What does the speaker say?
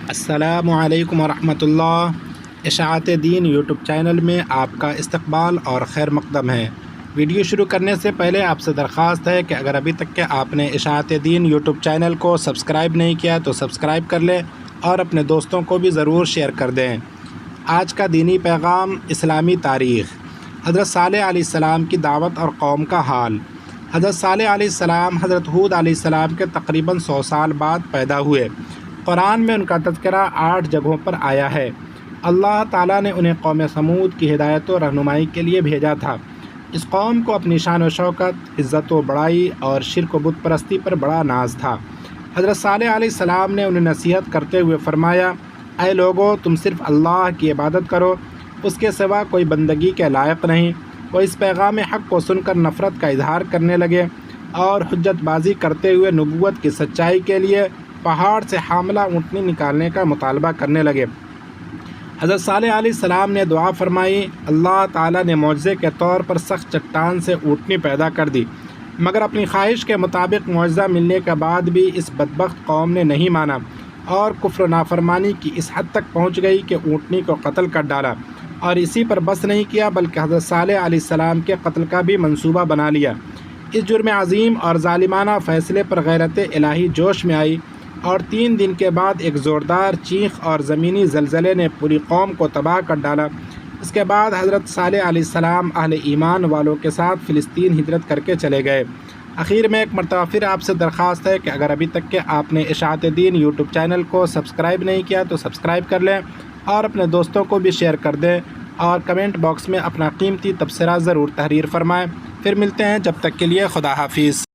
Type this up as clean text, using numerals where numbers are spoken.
السلام علیکم ورحمۃ اللہ۔ اشاعت دین یوٹیوب چینل میں آپ کا استقبال اور خیر مقدم ہے۔ ویڈیو شروع کرنے سے پہلے آپ سے درخواست ہے کہ اگر ابھی تک کہ آپ نے اشاعت دین یوٹیوب چینل کو سبسکرائب نہیں کیا تو سبسکرائب کر لیں اور اپنے دوستوں کو بھی ضرور شیئر کر دیں۔ آج کا دینی پیغام: اسلامی تاریخ۔ حضرت صالح علیہ السلام کی دعوت اور قوم کا حال۔ حضرت صالح علیہ السلام حضرت ہود علیہ السلام کے تقریباً 100 سال بعد پیدا ہوئے۔ قرآن میں ان کا تذکرہ 8 جگہوں پر آیا ہے۔ اللہ تعالیٰ نے انہیں قوم سمود کی ہدایت و رہنمائی کے لیے بھیجا تھا۔ اس قوم کو اپنی شان و شوکت، عزت و بڑائی اور شرک و بت پرستی پر بڑا ناز تھا۔ حضرت صالح علیہ السلام نے انہیں نصیحت کرتے ہوئے فرمایا: اے لوگو، تم صرف اللہ کی عبادت کرو، اس کے سوا کوئی بندگی کے لائق نہیں۔ وہ اس پیغام حق کو سن کر نفرت کا اظہار کرنے لگے اور حجت بازی کرتے ہوئے نبوت کی سچائی کے لیے پہاڑ سے حاملہ اونٹنی نکالنے کا مطالبہ کرنے لگے۔ حضرت صالح علیہ السلام نے دعا فرمائی۔ اللہ تعالیٰ نے معجزے کے طور پر سخت چٹان سے اونٹنی پیدا کر دی، مگر اپنی خواہش کے مطابق معجزہ ملنے کے بعد بھی اس بدبخت قوم نے نہیں مانا اور کفر و نافرمانی کی اس حد تک پہنچ گئی کہ اونٹنی کو قتل کر ڈالا، اور اسی پر بس نہیں کیا بلکہ حضرت صالح علیہ السلام کے قتل کا بھی منصوبہ بنا لیا۔ اس جرم عظیم اور ظالمانہ فیصلے پر غیرت الہی جوش میں آئی، اور 3 دن کے بعد ایک زوردار چیخ اور زمینی زلزلے نے پوری قوم کو تباہ کر ڈالا۔ اس کے بعد حضرت صالح علیہ السلام اہل ایمان والوں کے ساتھ فلسطین ہجرت کر کے چلے گئے۔ آخر میں ایک مرتبہ پھر آپ سے درخواست ہے کہ اگر ابھی تک کہ آپ نے اشاعت دین یوٹیوب چینل کو سبسکرائب نہیں کیا تو سبسکرائب کر لیں اور اپنے دوستوں کو بھی شیئر کر دیں، اور کمنٹ باکس میں اپنا قیمتی تبصرہ ضرور تحریر فرمائیں۔ پھر ملتے ہیں، جب تک کے لیے خدا حافظ۔